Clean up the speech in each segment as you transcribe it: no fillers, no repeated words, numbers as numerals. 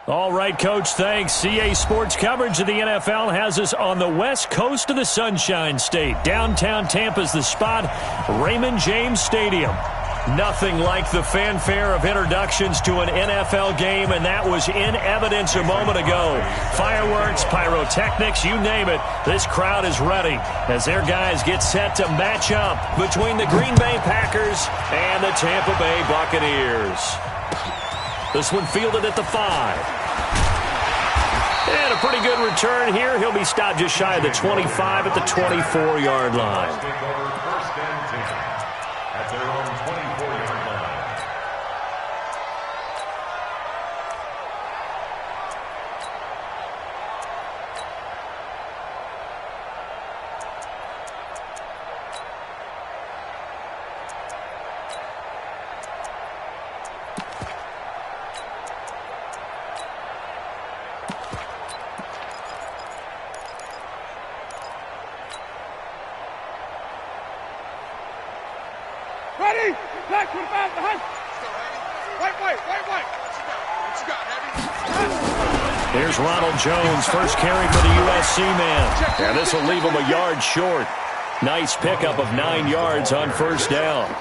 All right, Coach, thanks. CA Sports coverage of the NFL has us on the west coast of the Sunshine State. Downtown Tampa's the spot, Raymond James Stadium. Nothing like the fanfare of introductions to an NFL game, and that was in evidence a moment ago. Fireworks, pyrotechnics, you name it. This crowd is ready as their guys get set to match up between the Green Bay Packers and the Tampa Bay Buccaneers. This one fielded at the 5. And a pretty good return here. He'll be stopped just shy of the 25 at the 24-yard line. At their own 24-yard line. Ready? Black 25 behind. Wait. What you got, Heavy? Here's Ronald Jones, first carry for the USC man. And this will leave him a yard short. Nice pickup of 9 yards on first down.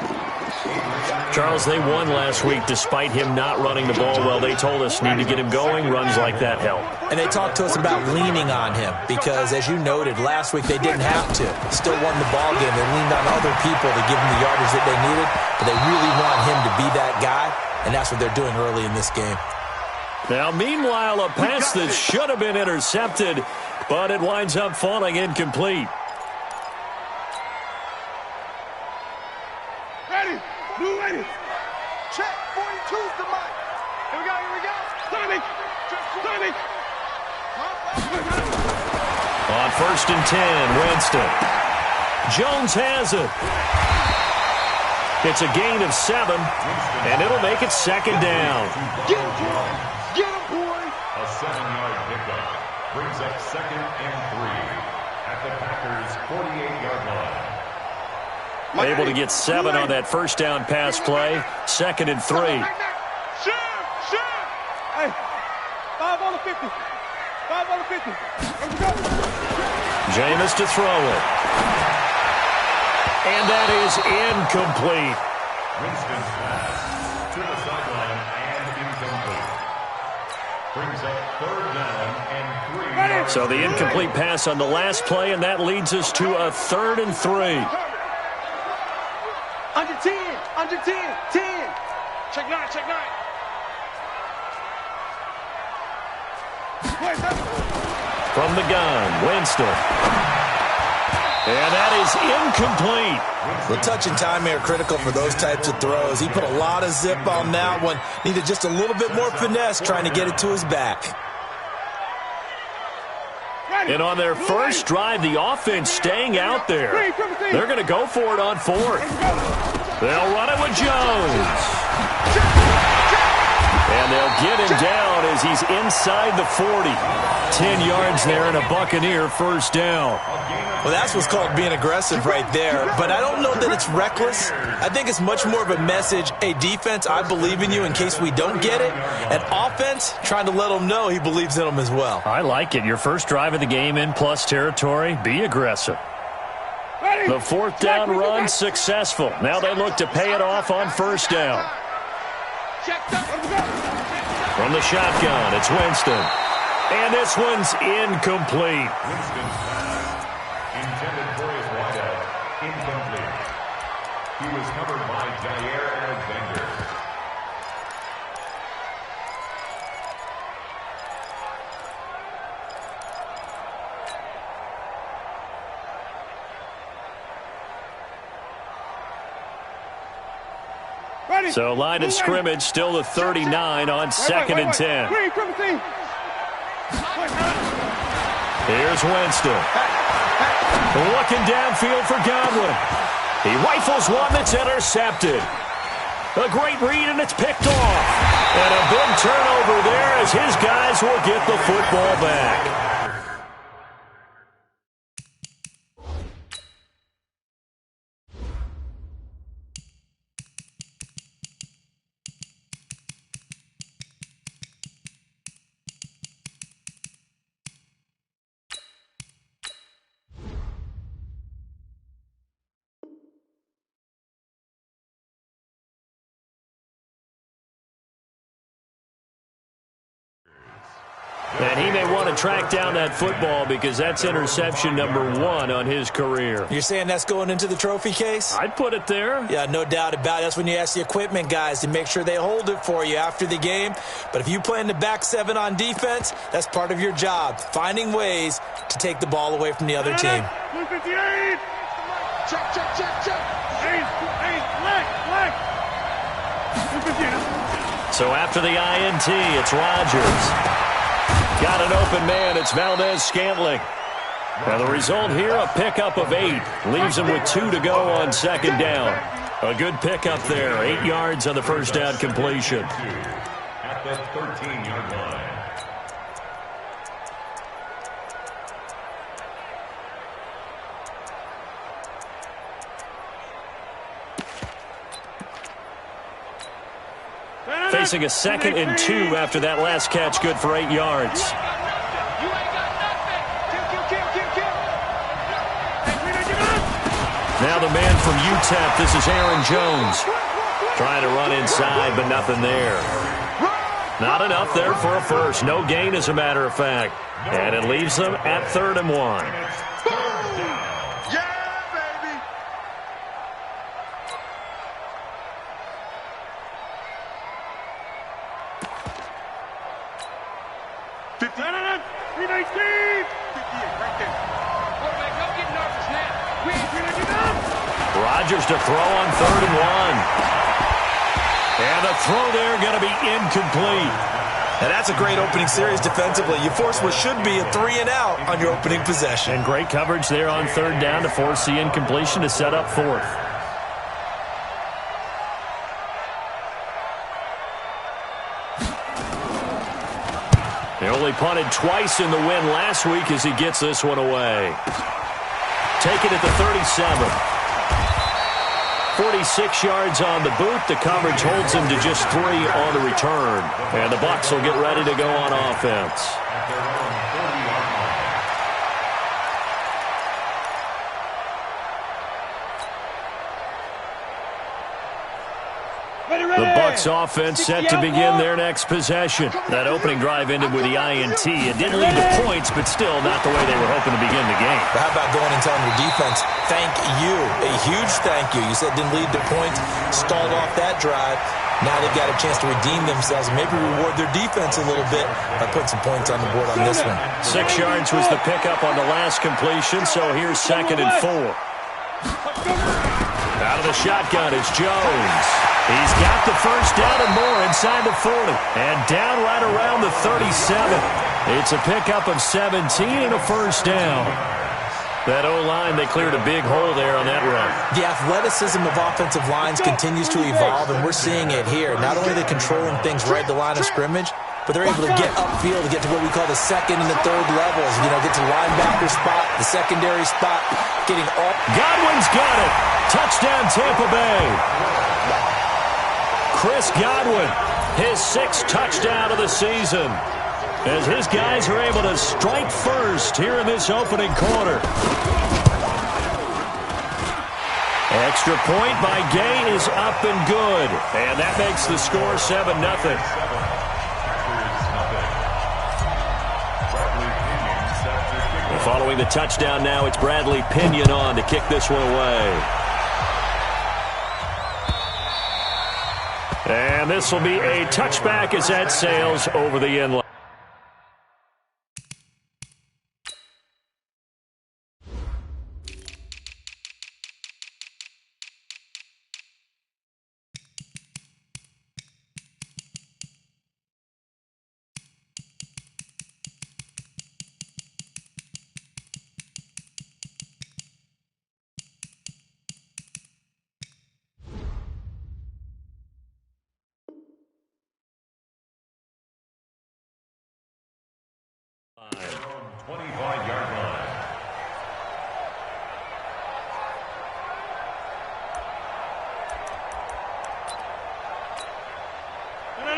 Charles, they won last week despite him not running the ball well. They told us need to get him going. Runs like that help. And they talked to us about leaning on him because, as you noted, last week they didn't have to. Still won the ball game. They leaned on other people to give them the yardage that they needed, but they really want him to be that guy, and that's what they're doing early in this game. Now, meanwhile, a pass that should have been intercepted, but it winds up falling incomplete. Ready? Blue ready. Check. 42's the mic. Here we go. Timing. On 1st and 10, Winston. Jones has it. It's a gain of 7, and it'll make it 2nd down. Get him, boy. A 7-yard pickup brings up 2nd and 3 at the Packers' 48-yard line. Able to get 7 on that first down pass play. 2nd and 3. Shoot. Hey, 5 on the 50. 5 on the 50. Let's go. Jameis to throw it. And that is incomplete. Winston's pass to the sideline and incomplete. Brings up 3rd down and 3. So the incomplete pass on the last play, and that leads us to a 3rd and 3. Under 10. 10. Check 9. From the gun, Winston. And that is incomplete. The touch and time are critical for those types of throws. He put a lot of zip on that one. Needed just a little bit more finesse trying to get it to his back. And on their first drive, the offense staying out there. They're going to go for it on 4th. They'll run it with Jones. And they'll get him down as he's inside the 40. 10 yards there and a Buccaneer first down. Well, that's what's called being aggressive right there. But I don't know that it's reckless. I think it's much more of a message. Hey, defense, I believe in you in case we don't get it. And offense, trying to let them know he believes in them as well. I like it. Your first drive of the game in plus territory, be aggressive. The 4th down run successful. Now they look to pay it off on first down. From the shotgun, it's Winston. And this one's incomplete. Winston's pass intended for his wideout. Incomplete. He was covered by Jair Alexander. So line of scrimmage still the 39 on 2nd and 10. Here's Winston. Looking downfield for Godwin. He rifles one that's intercepted. A great read, and it's picked off. And a big turnover there as his guys will get the football back. And he may want to track down that football because that's interception number 1 on his career. You're saying that's going into the trophy case? I'd put it there. Yeah, no doubt about it. That's when you ask the equipment guys to make sure they hold it for you after the game. But if you play in the back 7 on defense, that's part of your job, finding ways to take the ball away from the other team. 258. Check. Hey, leg. 258. So after the INT, it's Rodgers. Got an open man. It's Valdez-Scantling. Now the result here, a pickup of 8. Leaves him with 2 to go on second down. A good pickup there. 8 yards on the first down completion. At the 13-yard line. Facing a 2nd and 2 after that last catch, good for 8 yards. Now the man from UTEP, this is Aaron Jones. Trying to run inside, but nothing there. Not enough there for a first. No gain, as a matter of fact. And it leaves them at 3rd and 1. Rodgers to throw on 3rd and 1. And the throw there going to be incomplete. Now that's a great opening series defensively. You force what should be a 3-and-out on your opening possession. And great coverage there on 3rd down to force the incompletion to set up 4th. He only punted twice in the win last week as he gets this one away. Taken at the 37. 46 yards on the boot. The coverage holds him to just 3 on the return. And the Bucs will get ready to go on offense. The Bucs offense set to begin their next possession. That opening drive ended with the INT. It didn't lead to points, but still not the way they were hoping to begin the game. But how about going and telling your defense, thank you, a huge thank you. You said it didn't lead to points, stalled off that drive. Now they've got a chance to redeem themselves and maybe reward their defense a little bit by putting some points on the board on this one. 6 yards was the pickup on the last completion, so here's 2nd and 4. Out of the shotgun is Jones. He's got the first down and more inside the 40. And down right around the 37. It's a pickup of 17 and a first down. That O-line, they cleared a big hole there on that run. The athleticism of offensive lines continues to evolve, and we're seeing it here. Not only are they controlling things right at the line of scrimmage, but they're able to get upfield to get to what we call the 2nd and the 3rd levels. You know, get to the linebacker spot, the secondary spot, getting all. Godwin's got it. Touchdown, Tampa Bay. Chris Godwin, his 6th touchdown of the season, as his guys are able to strike first here in this opening quarter. Extra point by Gay is up and good, and that makes the score 7-0. Following the touchdown now, it's Bradley Pinion on to kick this one away. And this will be a touchback as that sails over the end line.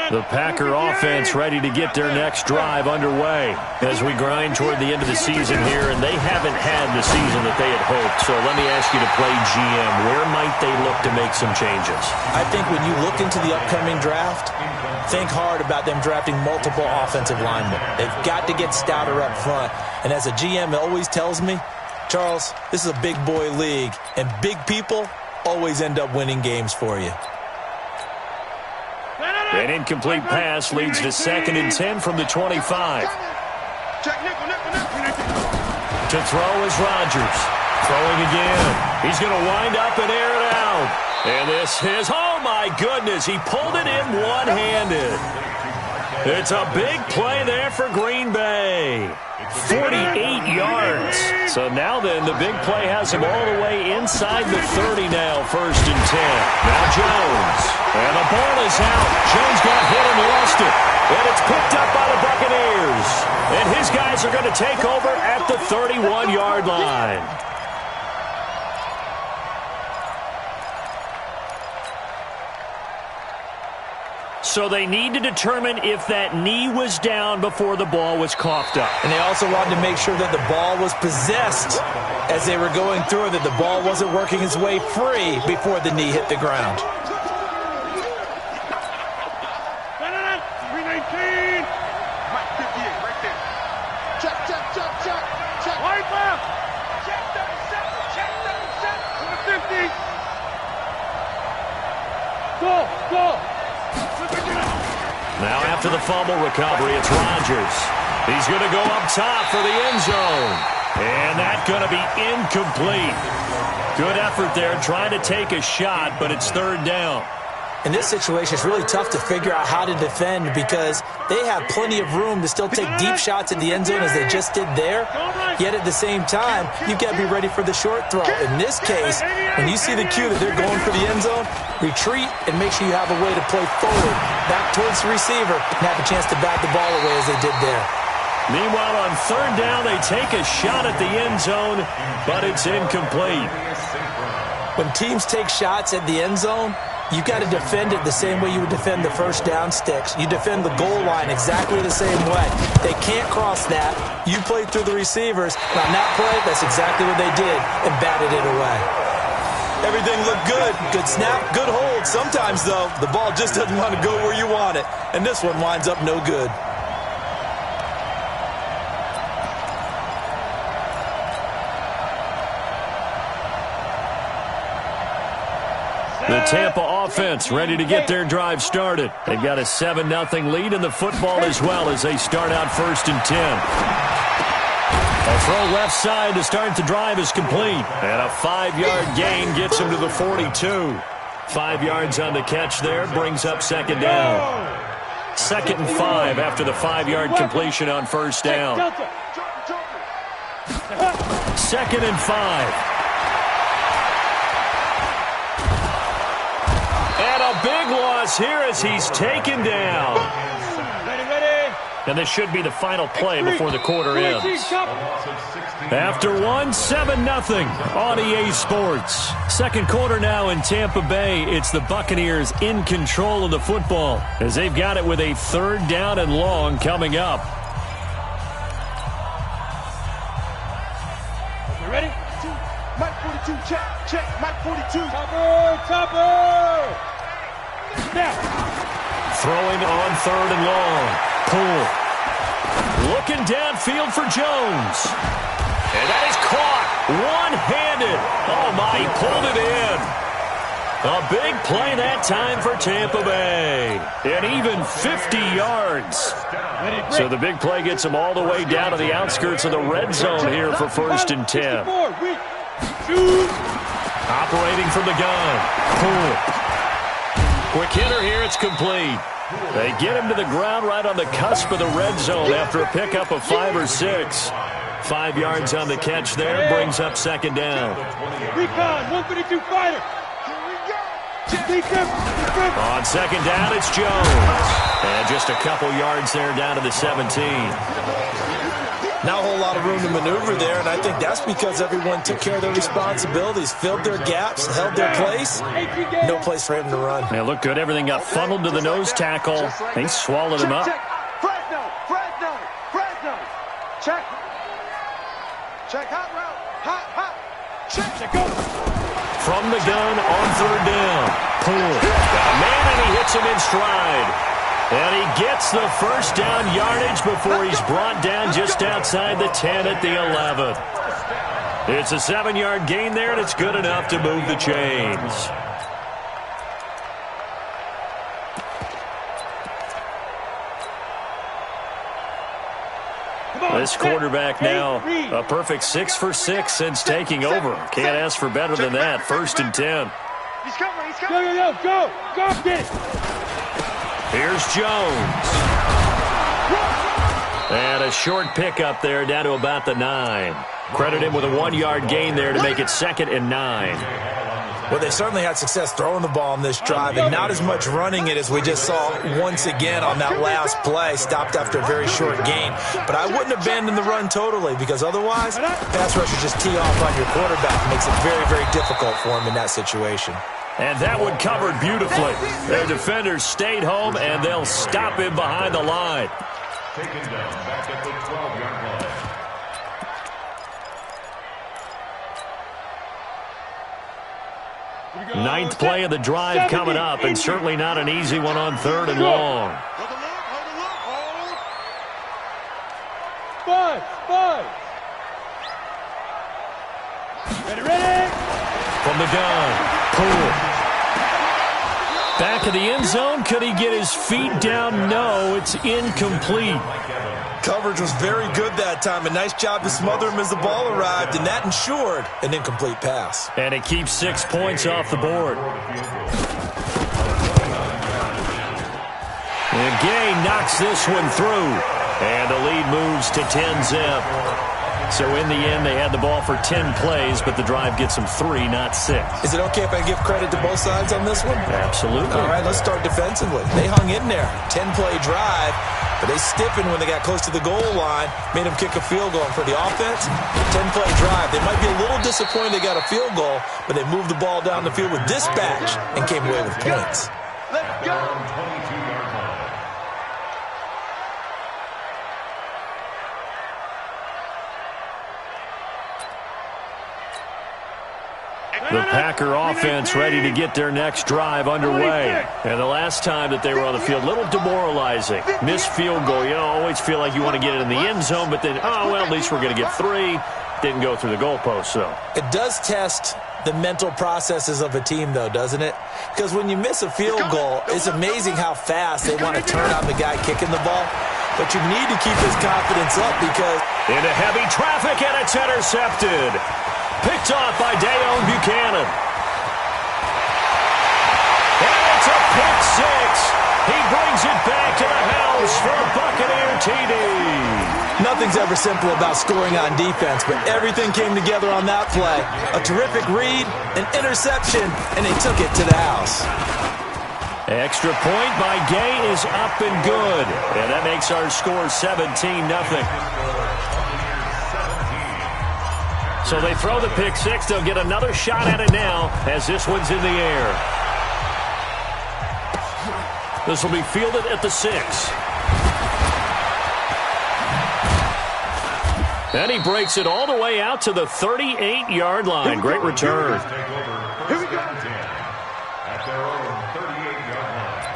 The Packer offense ready to get their next drive underway as we grind toward the end of the season here, and they haven't had the season that they had hoped. So let me ask you to play GM. Where might they look to make some changes? I think when you look into the upcoming draft, think hard about them drafting multiple offensive linemen. They've got to get stouter up front. And as a GM, it always tells me, Charles, this is a big boy league, and big people always end up winning games for you. An incomplete pass leads to 2nd and 10 from the 25. To throw is Rodgers. Throwing again. He's going to wind up and air it out. And this is, oh my goodness, he pulled it in one-handed. It's a big play there for Green Bay. 48 yards. So now then, the big play has him all the way inside the 30 now, 1st and 10. Now Jones. And the ball is out. Jones got hit and lost it. And it's picked up by the Buccaneers. And his guys are going to take over at the 31-yard line. So they need to determine if that knee was down before the ball was coughed up. And they also wanted to make sure that the ball was possessed as they were going through, that the ball wasn't working its way free before the knee hit the ground. 319. Mike 58 right there. Check. Right left. Check 37. Check 37. 50. Go. Now after the fumble recovery, it's Rodgers. He's going to go up top for the end zone. And that's going to be incomplete. Good effort there trying to take a shot, but it's 3rd down. In this situation, it's really tough to figure out how to defend because they have plenty of room to still take deep shots at the end zone as they just did there. Yet at the same time, you've got to be ready for the short throw. In this case, when you see the cue that they're going for the end zone, retreat and make sure you have a way to play forward, back towards the receiver, and have a chance to bat the ball away as they did there. Meanwhile, on 3rd down, they take a shot at the end zone, but it's incomplete. When teams take shots at the end zone, you've got to defend it the same way you would defend the 1st down sticks. You defend the goal line exactly the same way. They can't cross that. You play through the receivers. And on that play, that's exactly what they did and batted it away. Everything looked good. Good snap, good hold. Sometimes, though, the ball just doesn't want to go where you want it. And this one winds up no good. The Tampa offense ready to get their drive started. They've got a 7-0 lead in the football as well as they start out 1st and 10. A throw left side to start the drive is complete. And a 5-yard gain gets him to the 42. 5 yards on the catch there brings up 2nd down. 2nd and 5 after the 5-yard completion on 1st down. 2nd and 5. And a big loss here as he's taken down. Ready. And this should be the final play before the quarter ends. After 7-0 on EA Sports. 2nd quarter now in Tampa Bay. It's the Buccaneers in control of the football as they've got it with a 3rd down and long coming up. You ready? Mike 42, check. Mike 42. Topper. Now. Throwing on 3rd and long. Pull. Looking downfield for Jones. And that is caught. One-handed. Oh, my, he pulled it in. A big play that time for Tampa Bay. And even 50 yards. So the big play gets them all the way down to the outskirts of the red zone here for 1st and 10. Operating from the gun. Pull. Quick hitter here. It's complete. They get him to the ground right on the cusp of the red zone after a pickup of 5 or 6. 5 yards on the catch there brings up 2nd down. Recon, 152 fighter. On 2nd down, it's Jones. And just a couple yards there down to the 17. Not a whole lot of room to maneuver there, and I think that's because everyone took care of their responsibilities, filled their gaps, held their place. No place for him to run. It looked good. Everything got funneled to the nose tackle. He swallowed him up. Fresno. Check. Check, hot route. Hot. Check, go. From the gun on third down. Pull. Got a man, and he hits him in stride. And he gets the first down yardage before he's brought down just outside the 10 at the 11. It's a 7-yard gain there, and it's good enough to move the chains. This quarterback now a perfect 6 for 6 since taking over. Can't ask for better than that. 1st and 10. He's coming. Go. Get it. Here's Jones. And a short pickup there down to about the 9. Credit him with a 1-yard gain there to make it 2nd and 9. Well, they certainly had success throwing the ball on this drive, and not as much running it as we just saw once again on that last play. Stopped after a very short gain. But I wouldn't abandon the run totally, because otherwise, pass rushers just tee off on your quarterback. It makes it very, very difficult for him in that situation. And that one covered beautifully. Their defenders stayed home, and they'll stop him behind the line. Taken down back at the 12-yard line. Ninth play of the drive coming up, and certainly not an easy one on 3rd and long. Five. Ready. From the gun. Pull. Back of the end zone. Could he get his feet down? No, it's incomplete. Coverage was very good that time. A nice job to smother him as the ball arrived, and that ensured an incomplete pass. And it keeps 6 points off the board. And Gay knocks this one through. And the lead moves to 10-zip. So in the end, they had the ball for 10 plays, but the drive gets them 3, not 6. Is it okay if I give credit to both sides on this one? Absolutely. All right, let's start defensively. They hung in there. 10-play drive, but they stiffened when they got close to the goal line, made them kick a field goal. And for the offense, 10-play drive. They might be a little disappointed they got a field goal, but they moved the ball down the field with dispatch and came away with points. Let's go. 22-yard line. The Packer offense ready to get their next drive underway. And the last time that they were on the field, a little demoralizing. Missed field goal. You always feel like you want to get it in the end zone, but then, oh, well, at least we're going to get 3. Didn't go through the goalpost, so. It does test the mental processes of a team, though, doesn't it? Because when you miss a field goal, it's amazing how fast they want to turn on the guy kicking the ball. But you need to keep his confidence up because... Into heavy traffic, and it's intercepted. Picked off by Dayon Buchanan. And it's a pick 6. He brings it back to the house for a Buccaneer TD. Nothing's ever simple about scoring on defense, but everything came together on that play. A terrific read, an interception, and they took it to the house. Extra point by Gay is up and good. And that makes our score 17-0. So they throw the pick 6. They'll get another shot at it now as this one's in the air. This will be fielded at the 6. And he breaks it all the way out to the 38-yard line. Great return. Here we go. At their own 38-yard line.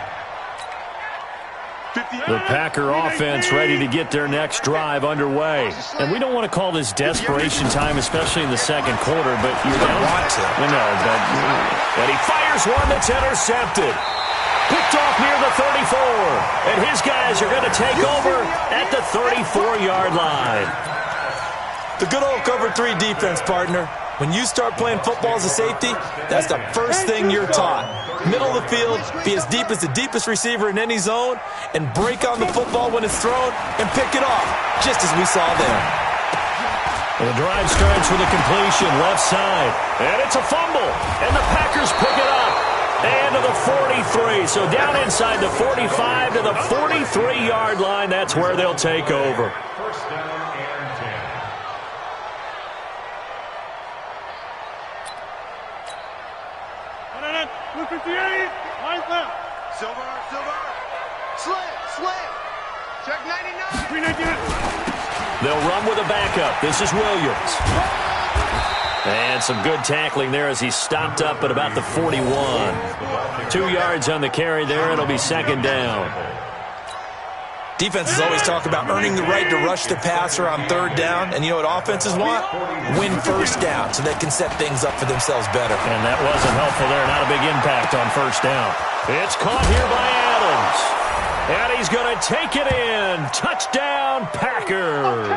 The Packer offense ready to get their next drive underway. And we don't want to call this desperation time, especially in the second quarter, but you don't want to. And he fires one that's intercepted. Picked off near the 34. And his guys are going to take over at the 34-yard line. The good old cover 3 defense, partner. When you start playing football as a safety, that's the first thing you're taught. Middle of the field, be as deep as the deepest receiver in any zone, and break on the football when it's thrown and pick it off, just as we saw there. And the drive starts with a completion left side. And it's a fumble. And the Packers pick it up. And to the 43. So down inside the 45 to the 43-yard line. That's where they'll take over. First down and 10. 58. Line's left. Silver. Slit. Check 99. 399. They'll run with a backup. This is Williams. And some good tackling there as he stopped up at about the 41. 2 yards on the carry there. It'll be second down. Defenses always talk about earning the right to rush the passer on third down. And you know what offenses want? Win first down so they can set things up for themselves better. And that wasn't helpful there. Not a big impact on first down. It's caught here by Adams. And he's going to take it in. Touchdown, Packers.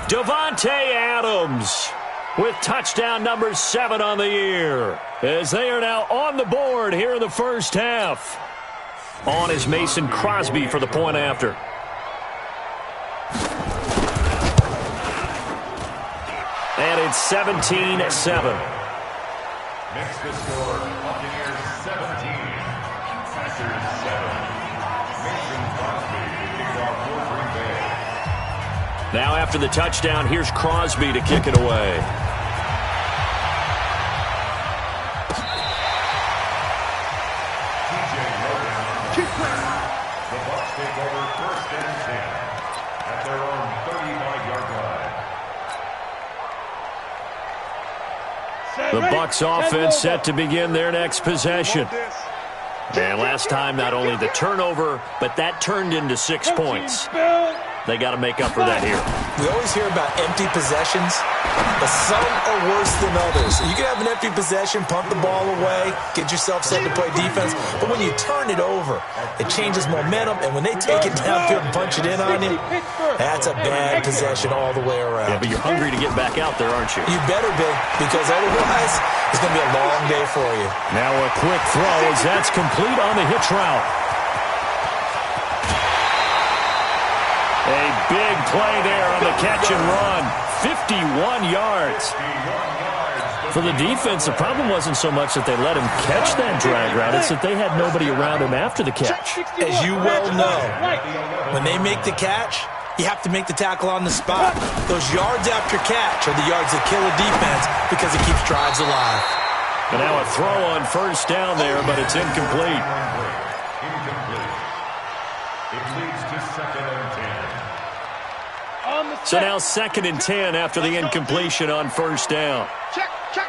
Davante Adams with touchdown number 7 on the year, as they are now on the board here in the first half. On is Mason Crosby for the point after. And it's 17-7. Makes the score Buccaneers 17, Packers 7. Mason Crosby kicks off for Green Bay. Now after the touchdown, here's Crosby to kick it away. The Bucs take over first and 10 at their own 35-yard line. The Bucs offense set to begin their next possession. And last time, not only the turnover, but that turned into 6 points. They got to make up for that here. We always hear about empty possessions, but some are worse than others. You can have an empty possession, pump the ball away, get yourself set to play defense, but when you turn it over, it changes momentum, and when they take it downfield and punch it in on you, that's a bad possession all the way around. Yeah, but you're hungry to get back out there, aren't you? You better be, because otherwise, it's going to be a long day for you. Now a quick throw as that's complete on the hitch route. A big play there on the catch and run. 51 yards. For the defense, the problem wasn't so much that they let him catch that drag route. It's that they had nobody around him after the catch. As you well know, when they make the catch, you have to make the tackle on the spot. Those yards after catch are the yards that kill a defense because it keeps drives alive. And now a throw on first down there, but it's incomplete. It leads to second and 10. So now second and 10 after the incompletion on first down. Check 1-3.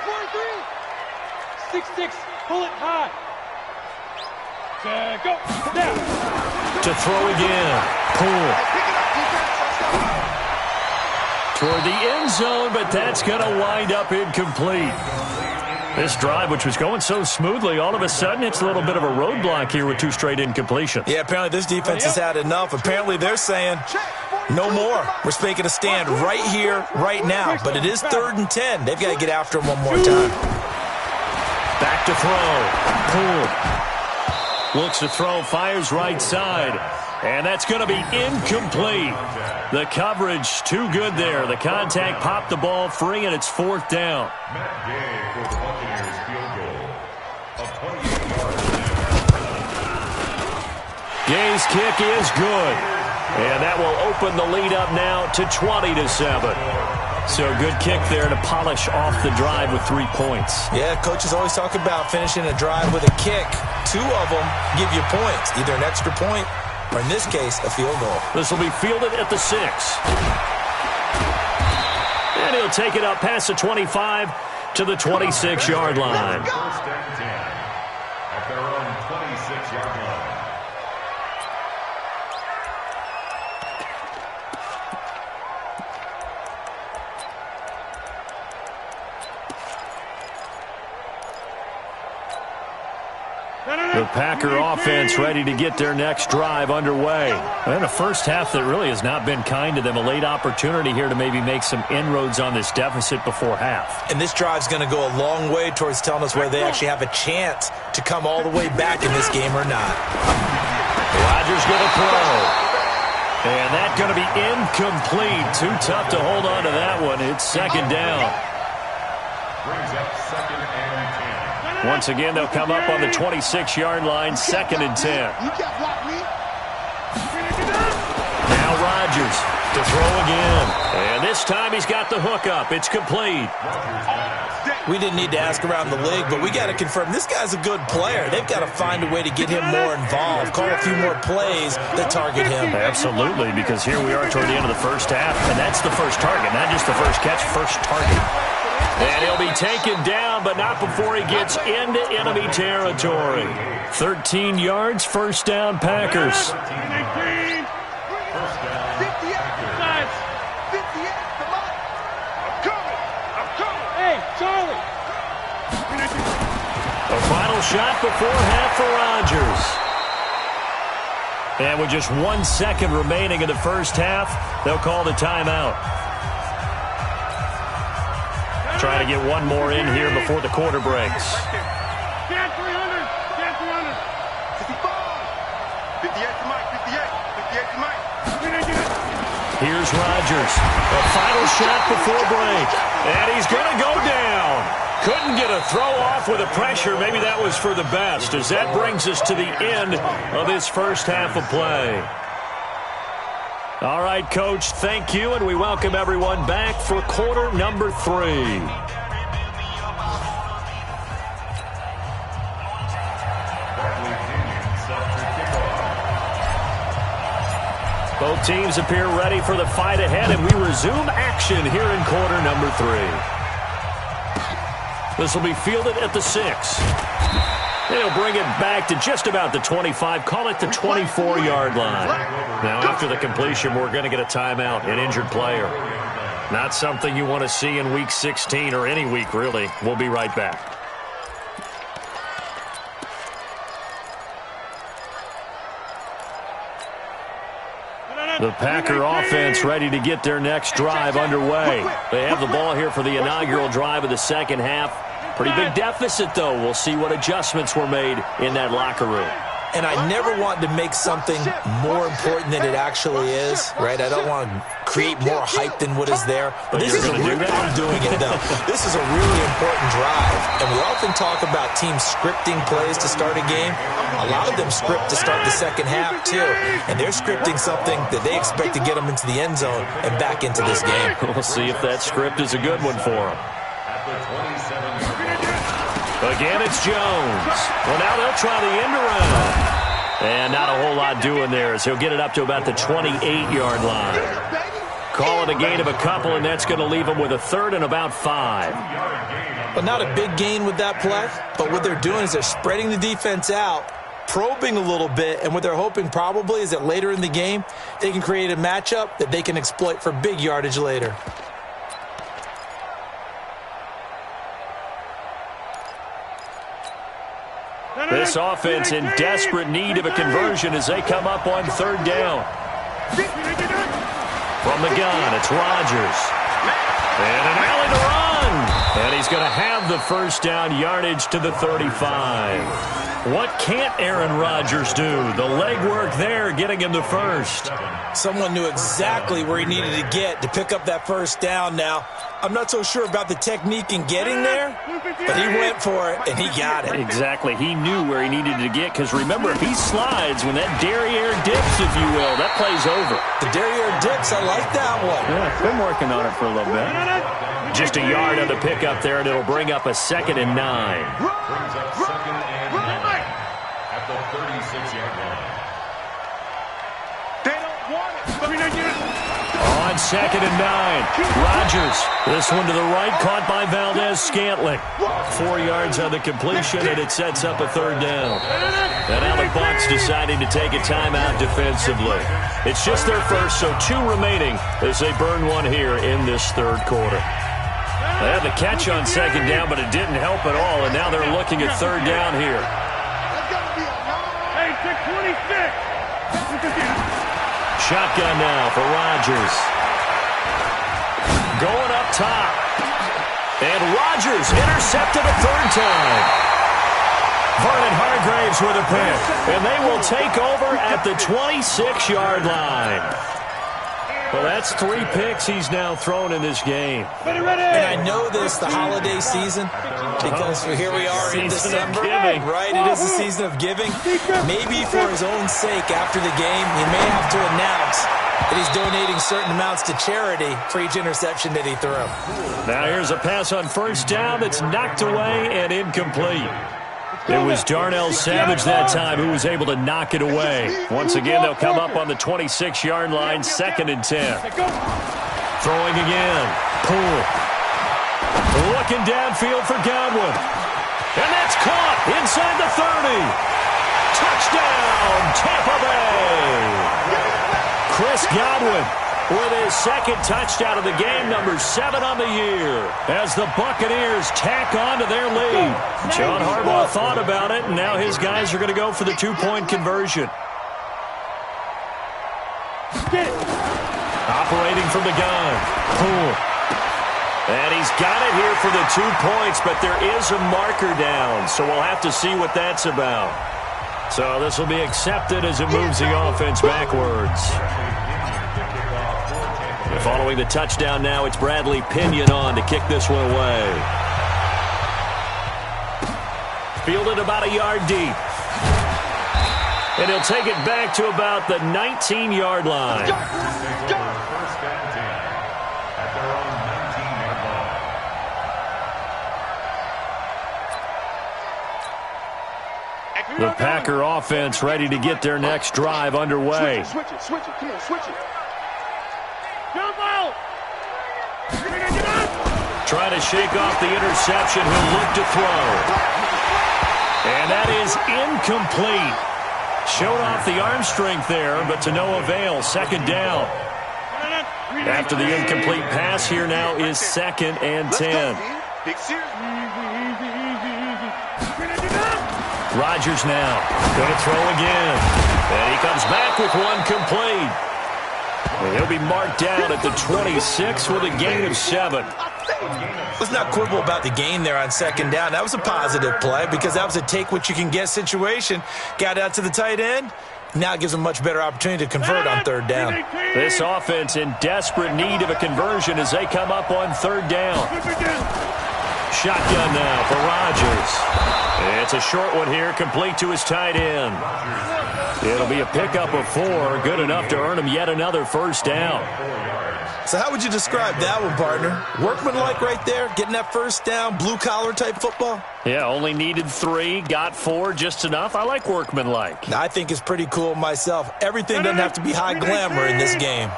6-6, pull it high. Go. Now. To throw again. Pull. Toward the end zone, but that's going to wind up incomplete. This drive, which was going so smoothly, all of a sudden it's a little bit of a roadblock here with 2 straight incompletions. Yeah, apparently this defense has had enough. Apparently they're saying, no more. We're making a stand right here, right now. But it is 3rd and 10. They've got to get after him one more time. Back to throw. Pull. Looks to throw, fires right side. And that's going to be incomplete. The coverage too good there. The contact popped the ball free, and it's 4th down. Matt Gay for the Buccaneers field goal of 28 yards. Gay's kick is good. And that will open the lead up now to 20-7. So good kick there to polish off the drive with 3 points. Yeah, coaches always talk about finishing a drive with a kick. 2 of them give you points, either an extra point or, in this case, a field goal. This will be fielded at the 6. And he'll take it up past the 25 to the 26-yard line. First and 10 at their own 26-yard line. The Packer offense ready to get their next drive underway. And a first half that really has not been kind to them. A late opportunity here to maybe make some inroads on this deficit before half. And this drive's going to go a long way towards telling us whether they actually have a chance to come all the way back in this game or not. Rodgers going to throw. And that's going to be incomplete. Too tough to hold on to that one. It's second down. Brings up second and 10. Once again, they'll come up on the 26-yard line, second and 10. You can't block me. Now Rodgers to throw again. And this time he's got the hook up. It's complete. We didn't need to ask around the league, but we got to confirm this guy's a good player. They've got to find a way to get him more involved, call a few more plays that target him. Absolutely, because here we are toward the end of the first half, and that's the first target, not just the first catch, first target. And he'll be taken down, but not before he gets into enemy territory. 13 yards, first down, Packers. The final shot before half for Rodgers. And with just 1 second remaining in the first half, they'll call the timeout. Trying to get one more in here before the quarter breaks. Get 300. Get 300. 55. 58 to Mike. 58 to Mike. Here's Rodgers. A final shot before break. And he's going to go down. Couldn't get a throw off with the pressure. Maybe that was for the best, as that brings us to the end of this first half of play. All right, Coach, thank you, and we welcome everyone back for quarter number 3. Both teams appear ready for the fight ahead, and we resume action here in quarter number 3. This will be fielded at the 6. They'll bring it back to just about the 25, call it the 24-yard line. Now, after the completion, we're going to get a timeout, an injured player. Not something you want to see in Week 16 or any week, really. We'll be right back. The Packer offense ready to get their next drive underway. They have the ball here for the inaugural drive of the second half. Pretty big deficit, though. We'll see what adjustments were made in that locker room. And I never want to make something more important than it actually is, right? I don't want to create more hype than what is there. But this is I'm doing it, though. This is a really important drive. And we often talk about teams scripting plays to start a game. A lot of them script to start the second half, too. And they're scripting something that they expect to get them into the end zone and back into this game. We'll see if that script is a good one for them. Again, it's Jones. Well, now they'll try the end around. And not a whole lot doing there, as he'll get it up to about the 28-yard line. Call it a gain of a couple, and that's going to leave him with a third and about 5. But not a big gain with that play. But what they're doing is they're spreading the defense out, probing a little bit, and what they're hoping probably is that later in the game, they can create a matchup that they can exploit for big yardage later. This offense in desperate need of a conversion as they come up on third down. From the gun, it's Rodgers. And an alley to run. And he's going to have the first down yardage to the 35. What can't Aaron Rodgers do? The legwork there getting him the first. Someone knew exactly where he needed to get to pick up that first down. Now, I'm not so sure about the technique in getting there, but he went for it, and he got it. Exactly. He knew where he needed to get, because remember, if he slides, when that derriere dips, if you will, that play's over. The derriere dips, I like that one. Yeah, been working on it for a little bit. Just a yard on the pickup there, and it'll bring up a 2nd and 9. Brings up 2nd and 9 at the 36-yard line. They don't want it. On 2nd and 9, Rodgers. This one to the right, caught by Valdez-Scantling. 4 yards on the completion, and it sets up a third down. And now the Bucs deciding to take a timeout defensively. It's just their first, so 2 remaining as they burn one here in this third quarter. They had the catch on 2nd down, but it didn't help at all, and now they're looking at third down here. Hey, 626. Shotgun now for Rodgers. Going up top. And Rodgers intercepted a third time. Vernon Hargreaves with a pick. And they will take over at the 26-yard line. Well, that's 3 picks he's now thrown in this game. And I know this, the holiday season, because here we are in December, right? It is the season of giving. Maybe for his own sake after the game, he may have to announce And he's donating certain amounts to charity for each interception that he threw. Now here's a pass on first down that's knocked away and incomplete. It was Darnell Savage that time who was able to knock it away. Once again, they'll come up on the 26-yard line, 2nd and 10. Throwing again. Poole. Looking downfield for Godwin. And that's caught inside the 30. Touchdown, Tampa Bay. Chris Godwin with his 2nd touchdown of the game, number 7 on the year, as the Buccaneers tack on to their lead. John Harbaugh thought about it, and now his guys are going to go for the 2-point conversion. Operating from the gun. Poole. And he's got it here for the 2 points, but there is a marker down, so we'll have to see what that's about. So this will be accepted as it moves the offense backwards. Following the touchdown now, it's Bradley Pinion on to kick this one away. Fielded about a yard deep. And he'll take it back to about the 19-yard line. First and 10 at their own 19-yard line. The Packer offense ready to get their next drive underway. Switch it. Come on, switch it. Trying to shake off the interception. He'll look to throw. And that is incomplete. Showed off the arm strength there, but to no avail. 2nd down. After the incomplete pass, here now is 2nd and 10. Rodgers now going to throw again. And he comes back with one complete. And he'll be marked down at the 26 with a gain of 7. Let's not quibble about the gain there on 2nd down. That was a positive play because that was a take-what-you-can-get situation. Got out to the tight end. Now it gives them much better opportunity to convert on 3rd down. This offense in desperate need of a conversion as they come up on 3rd down. Shotgun now for Rodgers. It's a short one here, complete to his tight end. It'll be a pickup of 4, good enough to earn him yet another 1st down. So how would you describe that one, partner? Workmanlike right there, getting that 1st down, blue-collar type football? Yeah, only needed 3, got 4, just enough. I like workmanlike. I think it's pretty cool myself. Everything doesn't have to be high glamour in this game.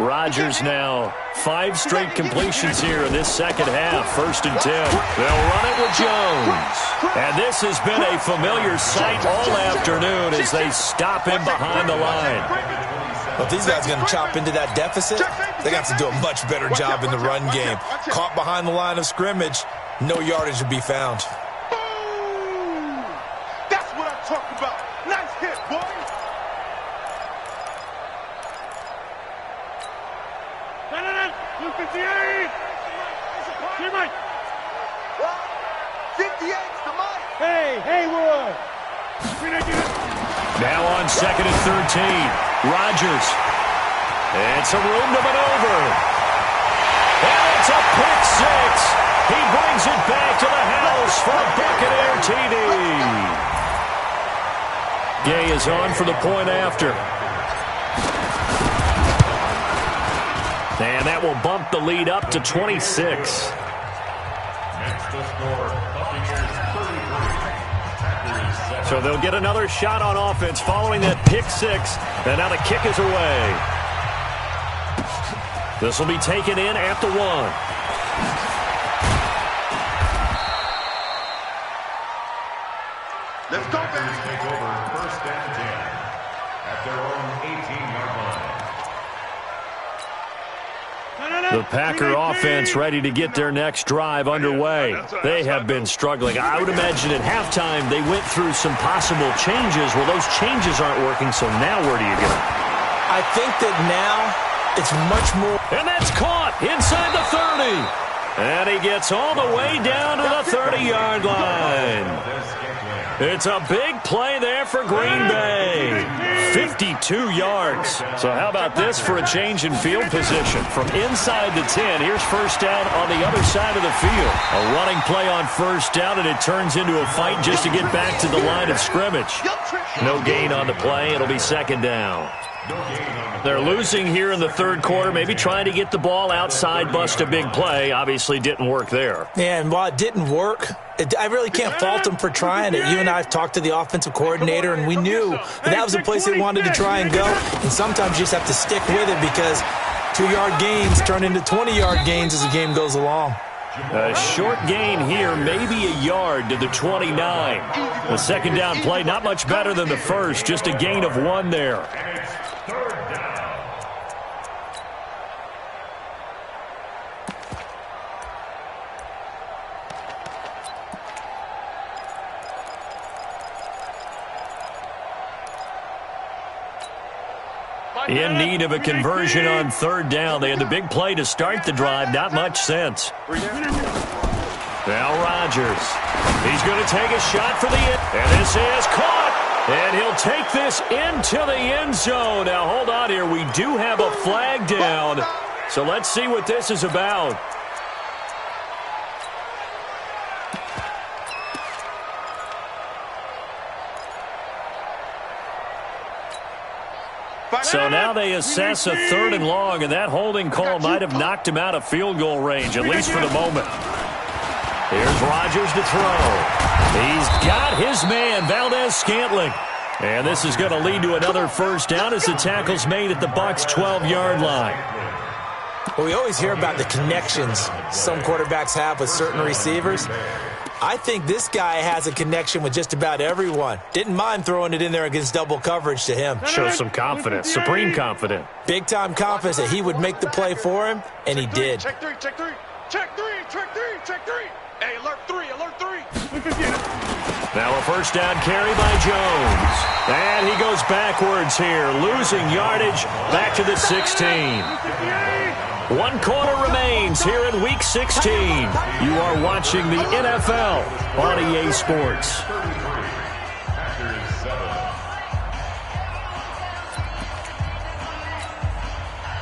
Rodgers now 5 straight completions here in this 2nd half. 1st and 10. They'll run it with Jones. And this has been a familiar sight all afternoon as they stop him behind the line. Well, if these guys are going to chop into that deficit, they're going to have to do a much better job in the run game. Caught behind the line of scrimmage, no yardage to be found. Boom! That's what I'm talking about. Nice hit, boy. Hey, Haywood. Now on 2nd and 13. Rodgers. And some room to maneuver. And it's a pick 6. He brings it back to the house for a Buccaneer TD. Gay is on for the point after. And that will bump the lead up to 26. Next to score, Buccaneers 33. So they'll get another shot on offense following that pick 6. And now the kick is away. This will be taken in at the 1. Let's go back. Take over 1st and 10 at their own 18-yard line. The Packer offense ready to get their next drive underway. They have been struggling. I would imagine at halftime they went through some possible changes. Well, those changes aren't working, so now where do you go? I think that now it's much more. And that's caught inside the 30. And he gets all the way down to the 30-yard line. It's a big play there for Green Bay. 52 yards. So how about this for a change in field position? From inside the 10, here's 1st down on the other side of the field. A running play on 1st down, and it turns into a fight just to get back to the line of scrimmage. No gain on the play. It'll be 2nd down. They're losing here in the third quarter, maybe trying to get the ball outside, bust a big play. Obviously didn't work there. Yeah, and while it didn't work, I really can't fault them for trying it. You and I have talked to the offensive coordinator, and we knew that was the place they wanted to try and go. And sometimes you just have to stick with it because 2-yard gains turn into 20-yard gains as the game goes along. A short gain here, maybe a yard to the 29. The second down play, not much better than the first, just a gain of 1 there. In need of a conversion on third down. They had the big play to start the drive. Not much sense. Now Rodgers. He's going to take a shot for the end. And this is caught. And he'll take this into the end zone. Now, hold on here. We do have a flag down. So let's see what this is about. So now they assess a 3rd and long, and that holding call might have knocked him out of field goal range, at least for the moment. Here's Rodgers to throw. He's got his man, Valdez-Scantling. And this is going to lead to another first down as the tackle's made at the Bucs' 12-yard line. Well, we always hear about the connections some quarterbacks have with certain receivers. I think this guy has a connection with just about everyone. Didn't mind throwing it in there against double coverage to him. Shows some confidence, supreme confidence. Big-time confidence that he would make the play for him, and he did. Check 3, check 3, check 3, check 3, check 3. Hey, alert 3, alert 3. Now a first down carry by Jones. And he goes backwards here, losing yardage back to the 16. 1 quarter remains here in Week 16. You are watching the NFL on EA Sports.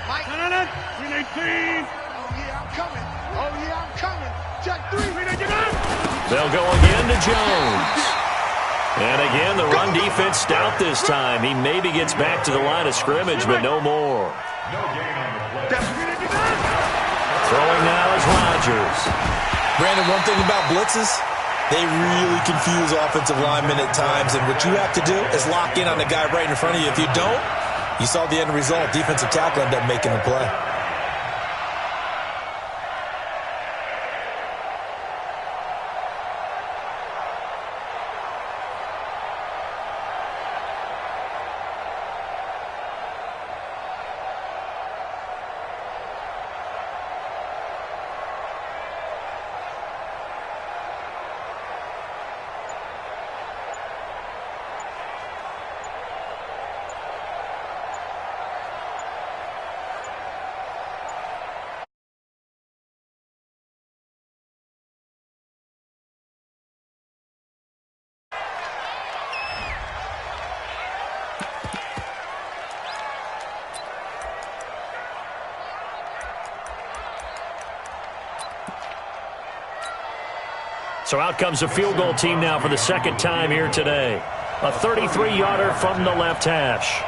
Mike. 318. Oh, yeah, I'm coming. Oh, yeah, I'm coming. Check 3. They'll go again to Jones. And again, the run defense stout this time. He maybe gets back to the line of scrimmage, but no more. Throwing now is Rodgers. Brandon, one thing about blitzes, they really confuse offensive linemen at times, and what you have to do is lock in on the guy right in front of you. If you don't, you saw the end result. Defensive tackle ended up making the play. So out comes a field goal team now for the second time here today. A 33-yarder from the left hash.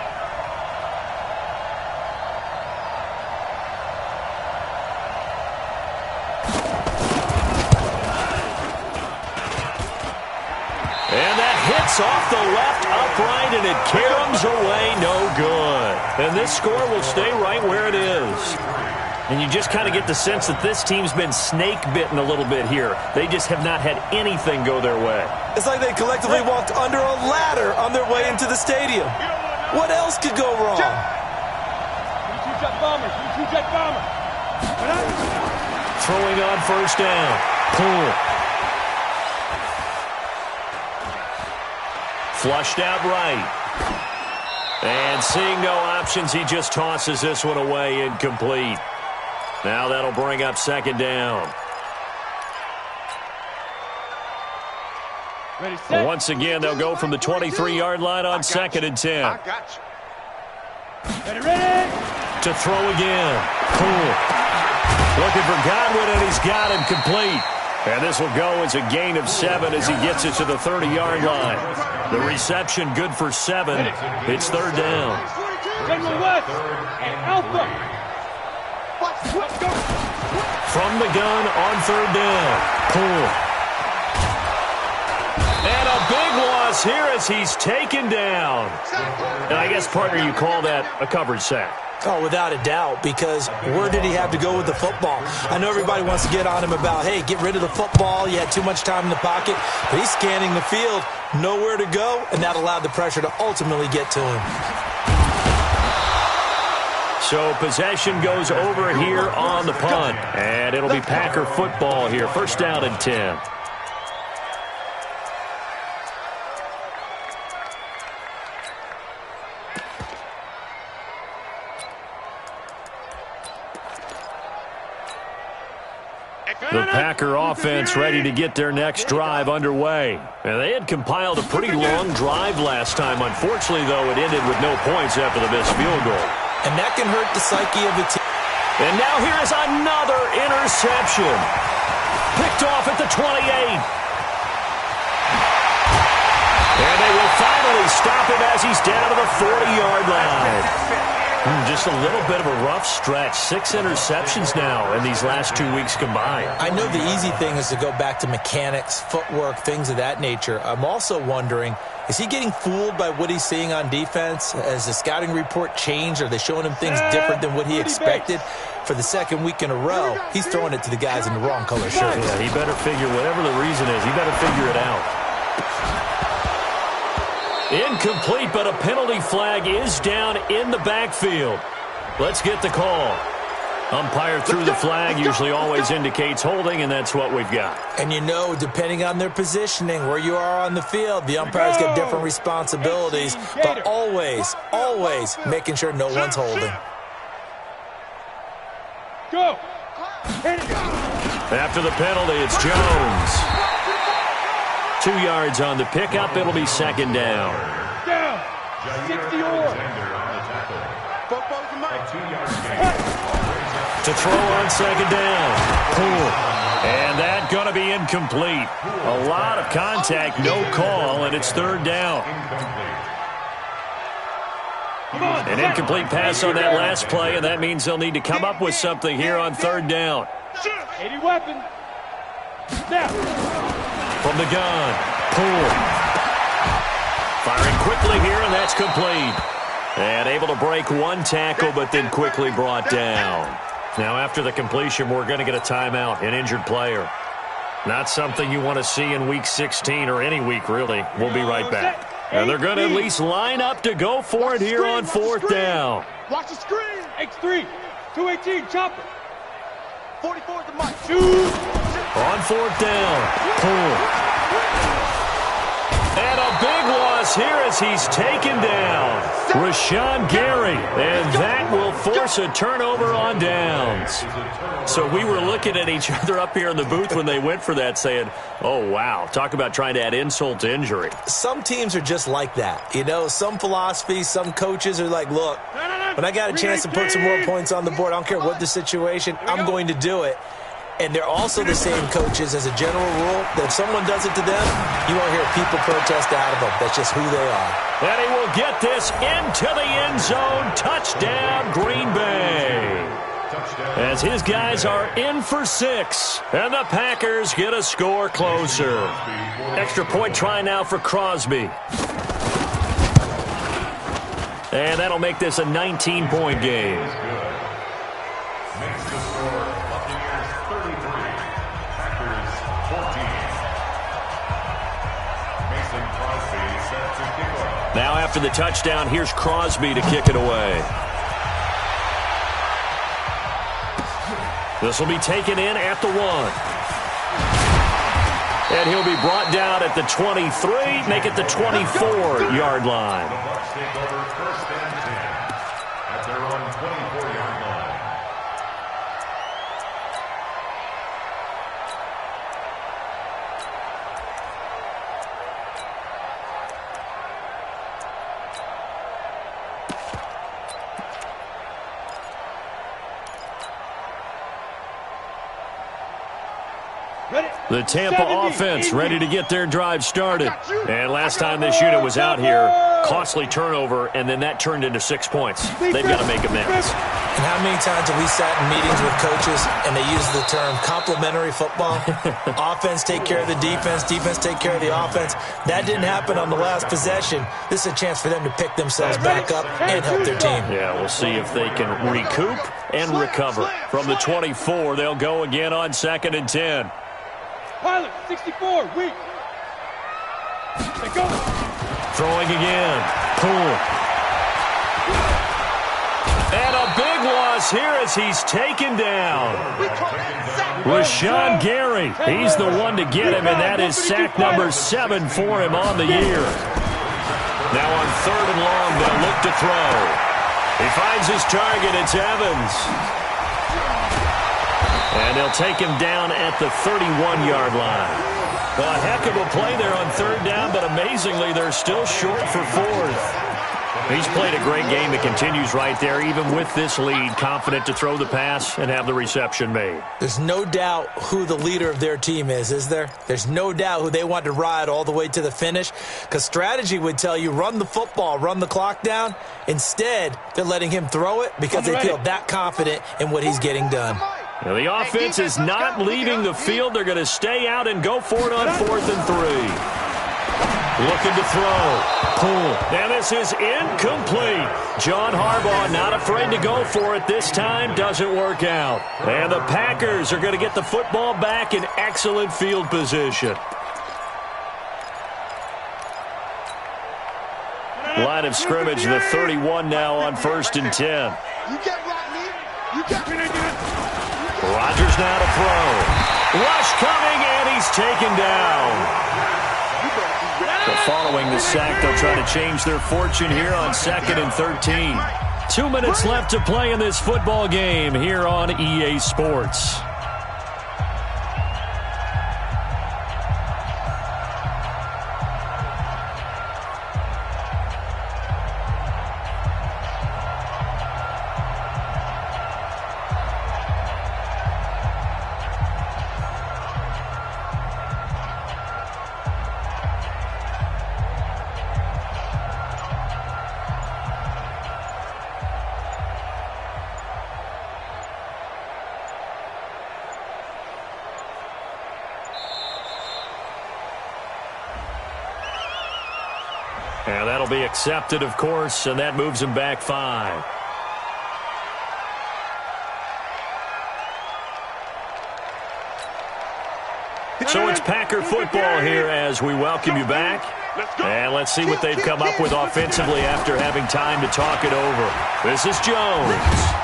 And that hits off the left upright, and it caroms away, no good. And this score will stay right where it is. And you just kind of get the sense that this team's been snake-bitten a little bit here. They just have not had anything go their way. It's like they collectively walked under a ladder on their way into the stadium. What else could go wrong? Throwing on first down. Pull. Flushed out right. And seeing no options, he just tosses this one away, incomplete. Now that'll bring up second down. Once again, they'll go from the 23-yard line on 2nd and 10. I got you. Ready. To throw again. Cool. Looking for Godwin, and he's got him complete. And this will go as a gain of 7 as he gets it to the 30-yard line. The reception good for 7. It's third down. General West and Alpha. Let's go. From the gun on third down. Pull. And a big loss here as he's taken down. And I guess, partner, you call that a coverage sack. Oh, without a doubt, because where did he have to go with the football? I know everybody wants to get on him about, hey, get rid of the football. You had too much time in the pocket. But he's scanning the field, nowhere to go, and that allowed the pressure to ultimately get to him. So possession goes over here on the punt. And it'll be Packer football here. First down and 10. The Packer offense ready to get their next drive underway. And they had compiled a pretty long drive last time. Unfortunately, though, it ended with no points after the missed field goal. And that can hurt the psyche of the team. And now here is another interception. Picked off at the 28. And they will finally stop him as he's down to the 40-yard line. Just a little bit of a rough stretch. 6 interceptions now in these last 2 weeks combined. I know the easy thing is to go back to mechanics, footwork, things of that nature. I'm also wondering, is he getting fooled by what he's seeing on defense? Has the scouting report changed? Are they showing him things different than what he expected? For the second week in a row, he's throwing it to the guys in the wrong color shirts. Yeah, he better figure, whatever the reason is, he better figure it out. Incomplete, but a penalty flag is down in the backfield. Let's get the call. Umpire threw the flag, usually always indicates holding, and that's what we've got. And you know, depending on their positioning, where you are on the field, the umpire's got different responsibilities, but always, always making sure no one's holding. Go. After the penalty, it's Jones. 2 yards on the pickup. It'll be second down. Down. 60 or. To throw on second down. Pull. And that going to be incomplete. A lot of contact, no call, and it's third down. An incomplete pass on that last play, and that means they'll need to come up with something here on third down. 80 weapon. Now. From the gun. Pull. Firing quickly here, and that's complete. And able to break one tackle, but then quickly brought down. Now, after the completion, we're going to get a timeout, an injured player. Not something you want to see in Week 16 or any week, really. We'll be right back. And they're going to at least line up to go for it here on fourth down. Watch the screen. X3. 218, chopper. 44 at the mic. Shoot. On fourth down. Pull. And a big loss here as he's taken down. Rashawn Gary. And that will force a turnover on downs. So we were looking at each other up here in the booth when they went for that saying, oh, wow, talk about trying to add insult to injury. Some teams are just like that. You know, some philosophies, some coaches are like, look, when I got a chance to put some more points on the board, I don't care what the situation, I'm going to do it. And they're also the same coaches as a general rule that if someone does it to them, you won't hear people protest out of them. That's just who they are. And he will get this into the end zone. Touchdown, Green Bay. As his guys are in for 6. And the Packers get a score closer. Extra point try now for Crosby. And that'll make this a 19-point game. Makes the score Buccaneers 33, Packers 14. Mason Crosby set to kick off. Now after the touchdown, here's Crosby to kick it away. This will be taken in at the 1. And he'll be brought down at the 23, make it the 24-yard line. The Bucs take over first and 10 at their own 24-yard line. The Tampa offense ready to get their drive started. And last time this unit was out here, costly turnover, and then that turned into 6 points. They've got to make amends. And how many times have we sat in meetings with coaches and they use the term complementary football? Offense take care of the defense, defense take care of the offense. That didn't happen on the last possession. This is a chance for them to pick themselves back up and help their team. Yeah, we'll see if they can recoup and recover. From the 24, they'll go again on 2nd and 10. Pilot, 64, weak. They go. Throwing again. Poole. And a big loss here as he's taken down. Rashawn Gary, he's the one to get him, and that is sack number 7 for him on the year. Now on 3rd and long, they'll look to throw. He finds his target. It's Evans. And they'll take him down at the 31-yard line. Well, a heck of a play there on 3rd down, but amazingly, they're still short for 4th. He's played a great game that continues right there, even with this lead, confident to throw the pass and have the reception made. There's no doubt who the leader of their team is there? There's no doubt who they want to ride all the way to the finish, because strategy would tell you run the football, run the clock down. Instead, they're letting him throw it because they feel that confident in what he's getting done. Now, the offense is not leaving the field. They're going to stay out and go for it on 4th and 3. Looking to throw. Poole. And this is incomplete. John Harbaugh not afraid to go for it this time. Doesn't work out. And the Packers are going to get the football back in excellent field position. Line of scrimmage, the 31 now on 1st and 10. You get Rodney. You get Rodgers now to throw. Rush coming, and he's taken down. But following the sack, they'll try to change their fortune here on 2nd and 13. 2 minutes left to play in this football game here on EA Sports. And that'll be accepted, of course, and that moves him back 5. So it's Packer football here as we welcome you back. And let's see what they've come up with offensively after having time to talk it over. This is Jones.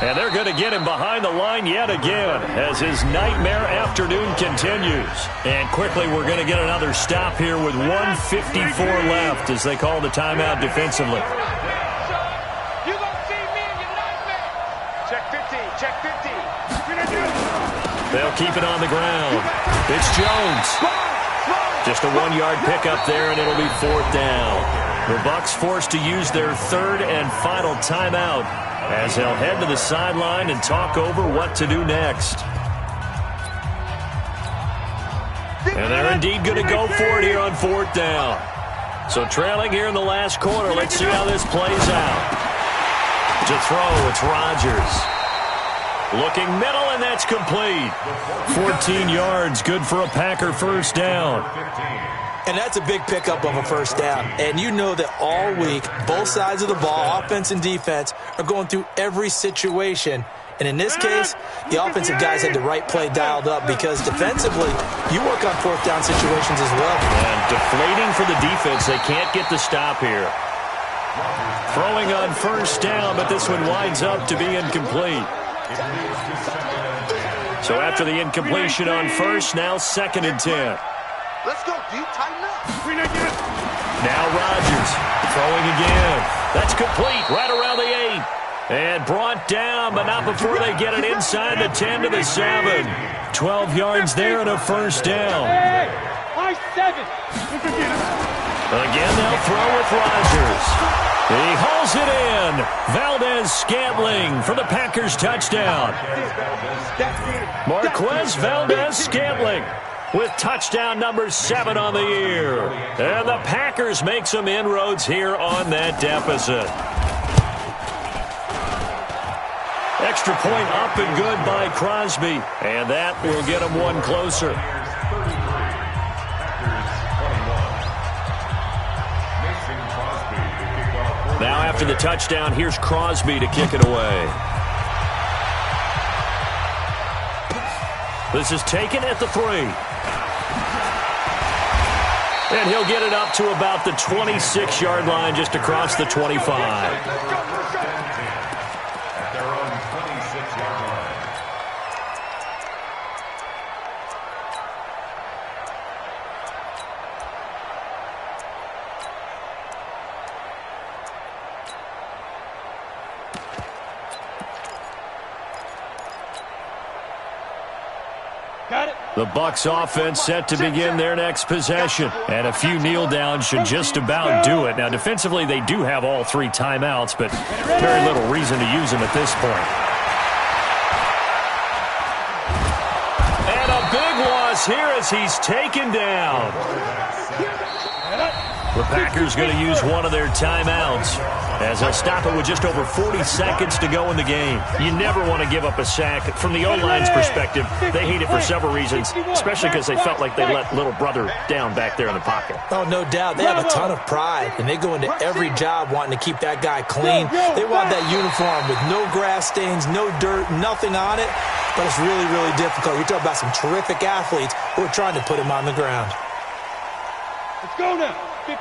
And they're going to get him behind the line yet again as his nightmare afternoon continues. And quickly, we're going to get another stop here with 1:54 left as they call the timeout defensively. You gonna see me in your nightmare. Check 15, check 15. They'll keep it on the ground. It's Jones. Just a 1-yard pickup there, and it'll be 4th down. The Bucs forced to use their 3rd and final timeout as they'll head to the sideline and talk over what to do next. And they're indeed going to go for it here on 4th down. So trailing here in the last quarter, let's see how this plays out. To throw, it's Rodgers. Looking middle, and that's complete. 14 yards, good for a Packer 1st down. And that's a big pickup of a 1st down. And you know that all week, both sides of the ball, offense and defense, are going through every situation. And in this case, the offensive guys had the right play dialed up because defensively, you work on 4th down situations as well. And deflating for the defense. They can't get the stop here. Throwing on 1st down, but this one winds up to be incomplete. So after the incompletion on 1st, now 2nd and 10. Let's go, D. Tighten up. Now Rodgers throwing again. That's complete right around the 8. And brought down, but not before they get it inside the 10 to the 7. 12 yards there and a 1st down. High 7. Again, they'll throw with Rodgers. He hauls it in. Valdez-Scantling for the Packers touchdown. Marquez Valdez-Scantling. with touchdown number 7 on the year. And the Packers make some inroads here on that deficit. Extra point up and good by Crosby. And that will get him one closer. Now after the touchdown, here's Crosby to kick it away. This is taken at the 3. And he'll get it up to about the 26-yard line, just across the 25. The Bucs offense set to begin their next possession. And a few kneel downs should just about do it. Now, defensively, they do have all 3 timeouts, but very little reason to use them at this point. And a big loss here as he's taken down. The Packers going to use one of their timeouts as they'll stop it with just over 40 seconds to go in the game. You never want to give up a sack. From the O-line's perspective, they hate it for several reasons, especially because they felt like they let little brother down back there in the pocket. Oh, no doubt. They have a ton of pride, and they go into every job wanting to keep that guy clean. They want that uniform with no grass stains, no dirt, nothing on it, but it's really, really difficult. You're talking about some terrific athletes who are trying to put him on the ground. Let's go now. 15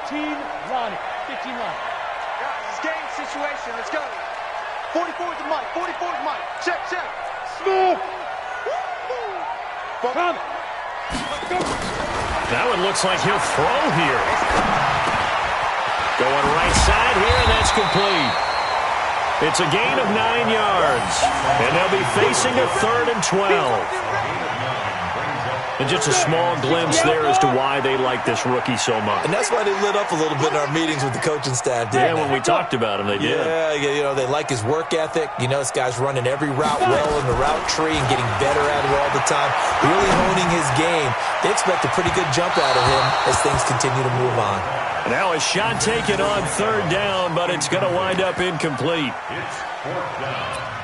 line. 15 line. Guys, it's game situation. Let's go. 44 to Mike. 44 to Mike. Check, check. Smooth. Come. Let's go. That one looks like he'll throw here. Going right side here, and that's complete. It's a gain of 9 yards. And they'll be facing a 3rd and 12. And just a small glimpse there as to why they like this rookie so much. And that's why they lit up a little bit in our meetings with the coaching staff, didn't they? Yeah, when we talked about him, they did. Yeah, you know, they like his work ethic. You know, this guy's running every route well in the route tree and getting better at it all the time. Really honing his game. They expect a pretty good jump out of him as things continue to move on. Now a shot taken on 3rd down, but it's going to wind up incomplete. It's 4th down.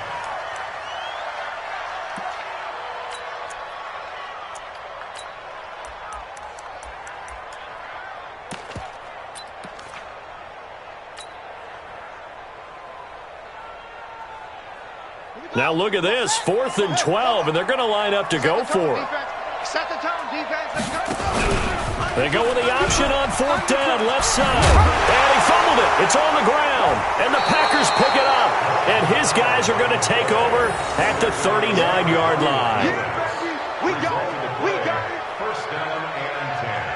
Now look at this, 4th and 12, and they're going to line up to go for it. Set the tone, defense. Let's go. They go with the option on 4th down, left side. And he fumbled it. It's on the ground. And the Packers pick it up. And his guys are going to take over at the 39-yard line. We got it. We got it. 1st down and 10.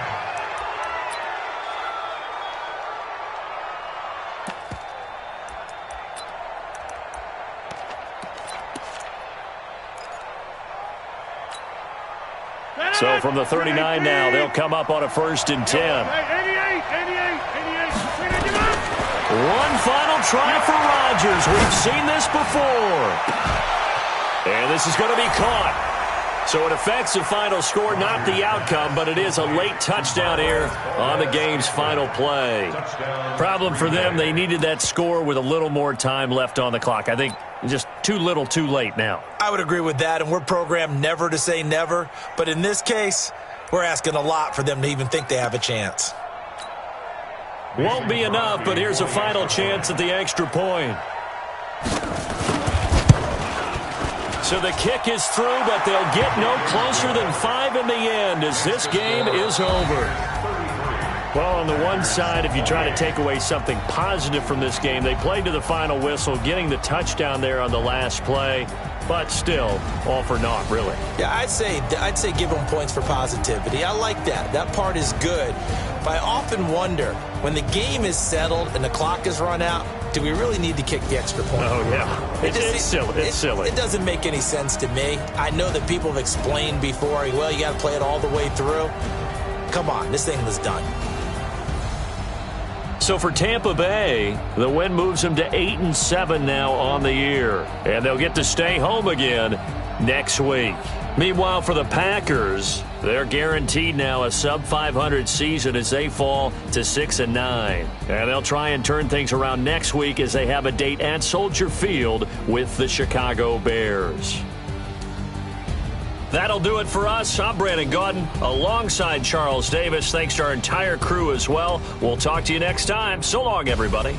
So from the 39 now, they'll come up on a 1st and 10. 88. One final try for Rodgers. We've seen this before. And this is going to be caught. So it affects the final score, not the outcome, but it is a late touchdown here on the game's final play. Problem for them, they needed that score with a little more time left on the clock. I think just too little, too late now. I would agree with that, and we're programmed never to say never. But in this case, we're asking a lot for them to even think they have a chance. Won't be enough, but here's a final chance at the extra point. So the kick is through, but they'll get no closer than 5 in the end as this game is over. Well, on the one side, if you try to take away something positive from this game, they played to the final whistle, getting the touchdown there on the last play, but still, all for naught, really. Yeah, I'd say give them points for positivity. I like that. That part is good. But I often wonder, when the game is settled and the clock is run out, do we really need to kick the extra point? Oh, yeah. It's silly. It's silly. It doesn't make any sense to me. I know that people have explained before, well, you got to play it all the way through. Come on, this thing was done. So for Tampa Bay, the win moves them to 8-7 now on the year. And they'll get to stay home again next week. Meanwhile, for the Packers, They're guaranteed now a sub-500 season as they fall to 6-9. And they'll try and turn things around next week as they have a date at Soldier Field with the Chicago Bears. That'll do it for us. I'm Brandon Gaudin alongside Charles Davis. Thanks to our entire crew as well. We'll talk to you next time. So long, everybody.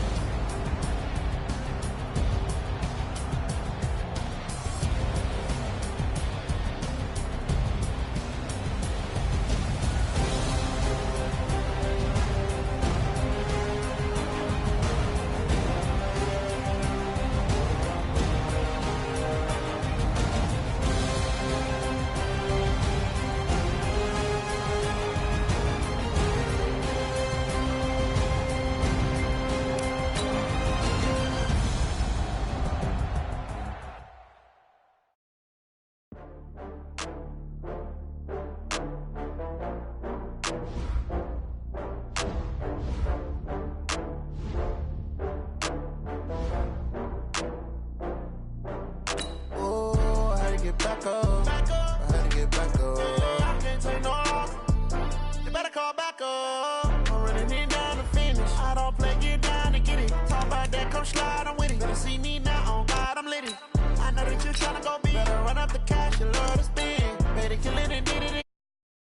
Slide, I'm with it. Better see me now, on God, I'm lit. I know that you're trying to go big. Better run up the